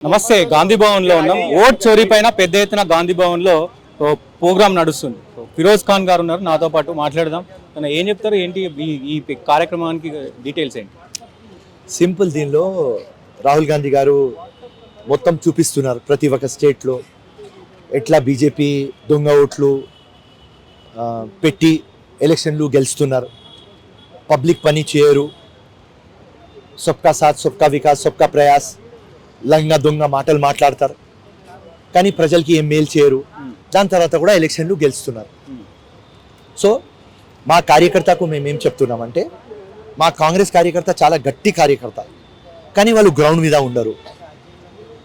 నమస్తే, గాంధీ భవన్ లో ఉన్నాం. ఓట్ చోరీ పైన పెద్ద ఎత్తున గాంధీ భవన్ లో ప్రోగ్రామ్ నడుస్తుంది. ఫిరోజ్ ఖాన్ గారు ఉన్నారు, నాతో పాటు మాట్లాడదాం. ఏం చెప్తారు, ఏంటి ఈ కార్యక్రమానికి డీటెయిల్స్ ఏంటి? సింపుల్. దీనిలో రాహుల్ గాంధీ గారు మొత్తం చూపిస్తున్నారు ప్రతి ఒక్క స్టేట్లో ఎట్లా బీజేపీ దొంగ ఓట్లు పెట్టి ఎలక్షన్లు గెలుస్తున్నారు. పబ్లిక్ పని చేయరు, సబ్కా సాత్ సబ్కా వికాస్ సబ్కా ప్రయాస్ లంగా దొంగ మాటలు మాట్లాడతారు, కానీ ప్రజలకి ఏం మేలు చేయరు. దాని తర్వాత కూడా ఎలక్షన్లు గెలుస్తున్నారు. సో మా కార్యకర్తకు మేమేం చెప్తున్నామంటే, మా కాంగ్రెస్ కార్యకర్త చాలా గట్టి కార్యకర్త, కానీ వాళ్ళు గ్రౌండ్ మీద ఉండరు.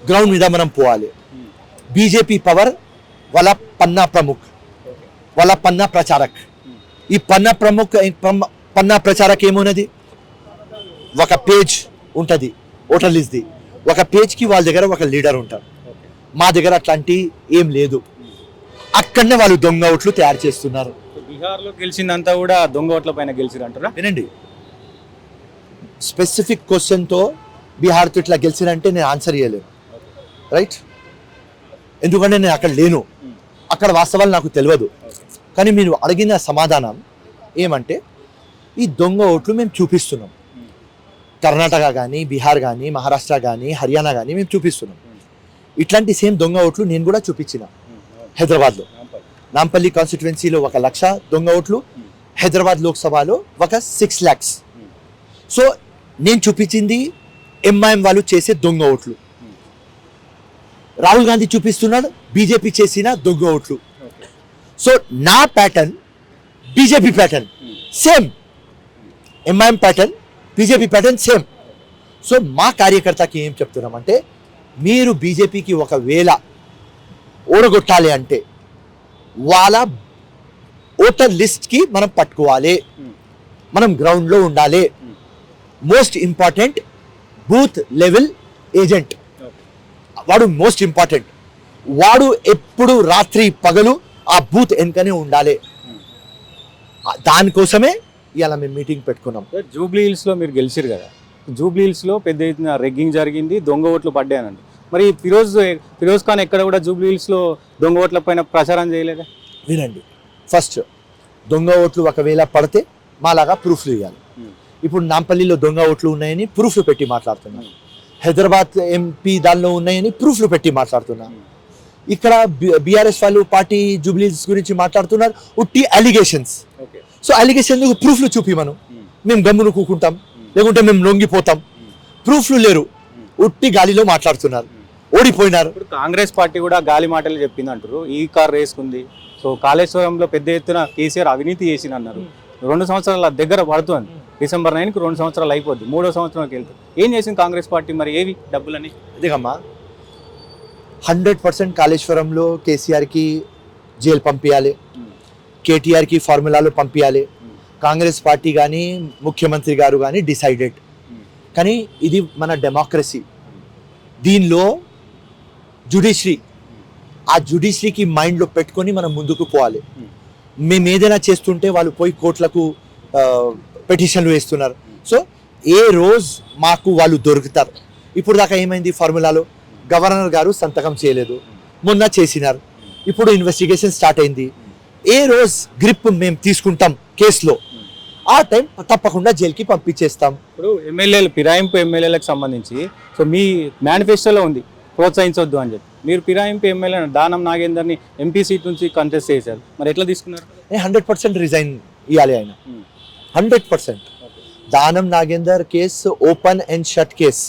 గ్రౌండ్ మీద మనం పోవాలి. బీజేపీ పవర్ వాళ్ళ పన్నా ప్రముఖ్, వాళ్ళ పన్నా ప్రచారక్. ఈ పన్నా ప్రచారక్ ఏమున్నది, ఒక పేజ్ ఉంటుంది ఓటర్ లిస్ట్ది, ఒక పేజ్కి వాళ్ళ దగ్గర ఒక లీడర్ ఉంటారు. మా దగ్గర అట్లాంటి ఏం లేదు. అక్కడనే వాళ్ళు దొంగ ఓట్లు తయారు చేస్తున్నారు. బీహార్లో గెలిచిందంతా కూడా దొంగ ఓట్ల పైన గెలిచిరంటారా? వినండి, స్పెసిఫిక్ క్వశ్చన్తో బీహార్తో ఇట్లా గెలిచిరంటే నేను ఆన్సర్ చేయలేను, రైట్? ఎందుకంటే నేను అక్కడ లేను, అక్కడ వాస్తవాలు నాకు తెలియదు. కానీ మీరు అడిగిన సమాధానం ఏమంటే, ఈ దొంగ ఓట్లు మేము చూపిస్తున్నాం. కర్ణాటక కానీ, బీహార్ కానీ, మహారాష్ట్ర కానీ, హర్యానా కానీ మేము చూపిస్తున్నాం. ఇట్లాంటి సేమ్ దొంగ ఓట్లు నేను కూడా చూపించిన హైదరాబాద్లో. నాంపల్లి కాన్స్టిట్యువెన్సీలో 1 లక్ష దొంగ ఓట్లు, హైదరాబాద్ లోక్సభలో 6 lakhs. సో నేను చూపించింది ఎంఐఎం వాళ్ళు చేసే దొంగ ఓట్లు, రాహుల్ గాంధీ చూపిస్తున్నాడు బీజేపీ చేసిన దొంగ ఓట్లు. సో నా pattern BJP pattern same, MIM pattern BJP pattern same. So మా కార్యకర్తకి ఏం చెప్తున్నామంటే, మీరు బీజేపీకి ఒకవేళ ఓడగొట్టాలి అంటే వాళ్ళ ఓటర్ లిస్ట్కి మనం పట్టుకోవాలి, మనం గ్రౌండ్లో ఉండాలి. Most important booth level agent, వాడు మోస్ట్ ఇంపార్టెంట్. వాడు ఎప్పుడు రాత్రి పగలు ఆ బూత్ వెనుకనే ఉండాలి. దానికోసమే ఇలా మేము మీటింగ్ పెట్టుకున్నాం. జూబ్లీ హిల్స్లో మీరు గెలిచిరు కదా, జూబ్లీ హిల్స్లో పెద్ద ఎత్తున రెగ్గింగ్ జరిగింది, దొంగ ఓట్లు పడ్డాయనండి. మరి ఫిరోజ్ ఖాన్ ఎక్కడ కూడా జూబ్లీ హిల్స్లో దొంగ ఓట్ల పైన ప్రచారం చేయలేదా? వినండి, ఫస్ట్ దొంగ ఓట్లు ఒకవేళ పడితే మాలాగా ప్రూఫ్లు ఇవ్వాలి. ఇప్పుడు నాంపల్లిలో దొంగ ఓట్లు ఉన్నాయని ప్రూఫ్లు పెట్టి మాట్లాడుతున్నాను. హైదరాబాద్ ఎంపీ దానిలో ఉన్నాయని ప్రూఫ్లు పెట్టి మాట్లాడుతున్నాను. ఇక్కడ బీఆర్ఎస్ వాళ్ళు పార్టీ జూబ్లీ హిల్స్ గురించి మాట్లాడుతున్నారు, ఉట్టి అలిగేషన్స్. సో అలిగేషన్ ప్రూఫ్లు చూపి మేము గమ్మును కూకుంటాం, లేకుంటే మేము లొంగిపోతాం. ప్రూఫ్లు లేరు, ఉట్టి గాలిలో మాట్లాడుతున్నారు, ఓడిపోయినారు. ఇప్పుడు కాంగ్రెస్ పార్టీ కూడా గాలి మాటలు చెప్పింది అంటారు. ఈ కార్ రేసుకుంది, సో కాళేశ్వరంలో పెద్ద ఎత్తున కేసీఆర్ అవినీతి చేసిన అన్నారు. 2 సంవత్సరాల దగ్గర పడుతుంది, December 9కి 2 సంవత్సరాలు అయిపోద్ది, 3వ సంవత్సరంలోకి వెళ్తుంది. ఏం చేసింది కాంగ్రెస్ పార్టీ? మరి ఏవి డబ్బులని? అదేగమ్మా, 100% కాళేశ్వరంలో కేసీఆర్కి జైలు పంపించాలి, కేటీఆర్కి ఫార్ములాలో పంపించాలి. కాంగ్రెస్ పార్టీ కానీ ముఖ్యమంత్రి గారు కానీ డిసైడెడ్. కానీ ఇది మన డెమోక్రసీ. దీనిలో జ్యుడిషియరీ, ఆ జ్యుడిషియరీకి మైండ్లో పెట్టుకొని మనం ముందుకు పోవాలి. మేము ఏదైనా చేస్తుంటే వాళ్ళు పోయి కోర్టులకు పిటిషన్లు వేస్తున్నారు. సో ఏ రోజు మాకు వాళ్ళు దొరుకుతారు. ఇప్పుడు దాకా ఏమైంది, ఫార్ములాలో గవర్నర్ గారు సంతకం చేయలేదు, మొన్న చేసినారు. ఇప్పుడు ఇన్వెస్టిగేషన్ స్టార్ట్ అయింది. ఏ రోజు గ్రిప్ మేము తీసుకుంటాం కేసులో, ఆ టైం తప్పకుండా జైలుకి పంపించేస్తాం. ఇప్పుడు ఎమ్మెల్యేలు, ఫిరాయింపు ఎమ్మెల్యేలకు సంబంధించి సో మీ మేనిఫెస్టోలో ఉంది ప్రోత్సహించొద్దు అని చెప్పి. మీరు ఫిరాయింపు ఎమ్మెల్యే దానం నాగేందర్ని ఎంపీ సీట్ నుంచి కంటెస్ట్ చేశారు, మరి ఎట్లా తీసుకున్నారు? 100% రిజైన్ ఇవ్వాలి ఆయన, 100%. Danam Nagender case open and shut case,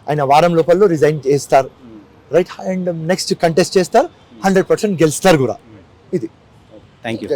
ఆయన వారం లోపల రిజైన్ చేస్తారు, రైట్? అండ్ నెక్స్ట్ కంటెస్ట్ చేస్తారు, 100% గెలుస్తారు కూడా. ఇది. Thank you.